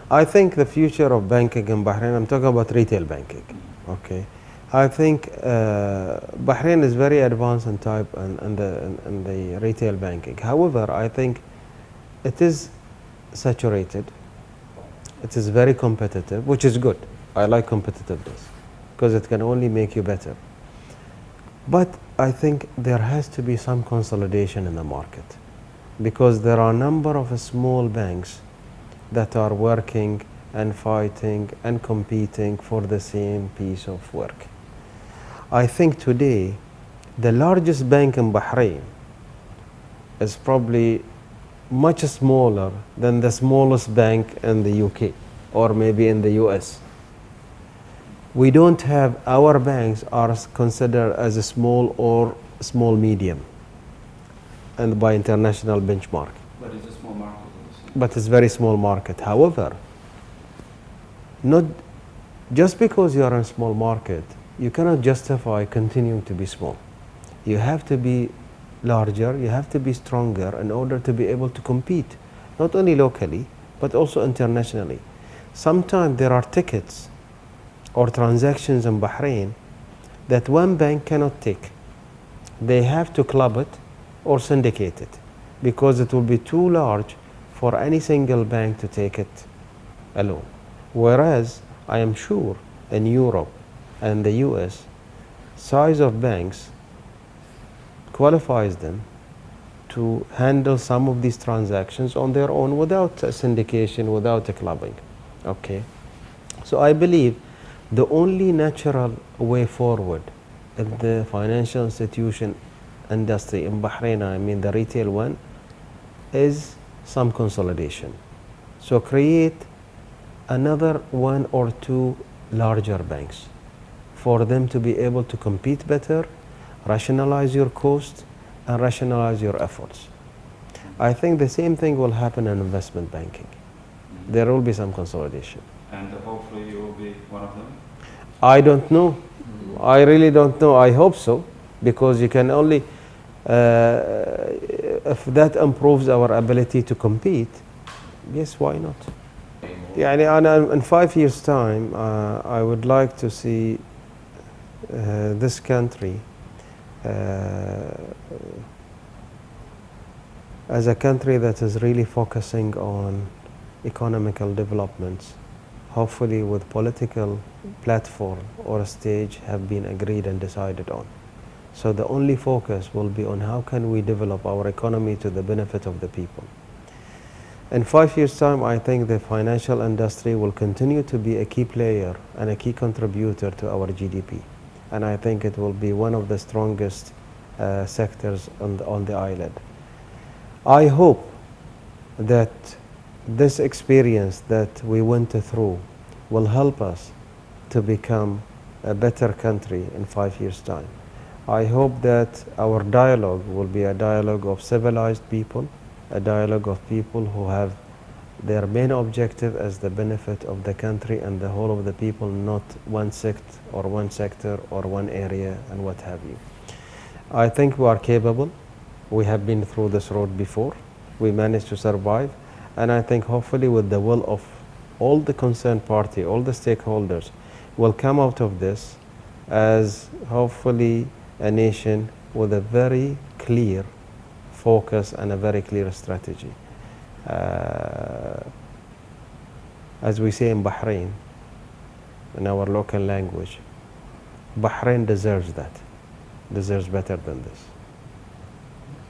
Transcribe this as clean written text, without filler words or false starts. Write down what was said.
I think the future of banking in Bahrain, I'm talking about retail banking, okay? I think Bahrain is very advanced in type and the retail banking. However, I think it is saturated. It is very competitive, which is good. I like competitiveness because it can only make you better. But I think there has to be some consolidation in the market because there are a number of small banks that are working and fighting and competing for the same piece of work. I think today the largest bank in Bahrain is probably much smaller than the smallest bank in the UK or maybe in the US. We don't have, our banks are considered as a small or small medium and by international benchmark. But it's a small market. But it's very small market. However, not just because you are in a small market, you cannot justify continuing to be small. You have to be larger, you have to be stronger in order to be able to compete, not only locally, but also internationally. Sometimes there are tickets or transactions in Bahrain that one bank cannot take. They have to club it or syndicate it because it will be too large for any single bank to take it alone. Whereas I am sure in Europe and the US, size of banks qualifies them to handle some of these transactions on their own without a syndication, without a clubbing. Okay, so I believe the only natural way forward in the financial institution industry in Bahrain, I mean the retail one, is some consolidation. So create another one or two larger banks for them to be able to compete better, rationalize your costs, and rationalize your efforts. I think the same thing will happen in investment banking. There will be some consolidation. And hopefully you will be one of them? I don't know. I really don't know. I hope so, because you can only, if that improves our ability to compete, yes, why not? Yeah, in 5 years' time, I would like to see this country as a country that is really focusing on economical developments, hopefully with political platform or a stage have been agreed and decided on. So the only focus will be on how can we develop our economy to the benefit of the people. In 5 years' time, I think the financial industry will continue to be a key player and a key contributor to our GDP. And I think it will be one of the strongest sectors on the island. I hope that this experience that we went through will help us to become a better country in 5 years' time. I hope that our dialogue will be a dialogue of civilized people, a dialogue of people who have their main objective as the benefit of the country and the whole of the people, not one sect or one sector or one area and what have you. I think we are capable. We have been through this road before. We managed to survive. And I think hopefully with the will of all the concerned party, all the stakeholders, will come out of this as hopefully a nation with a very clear focus and a very clear strategy. As we say in Bahrain, in our local language, Bahrain deserves that, deserves better than this.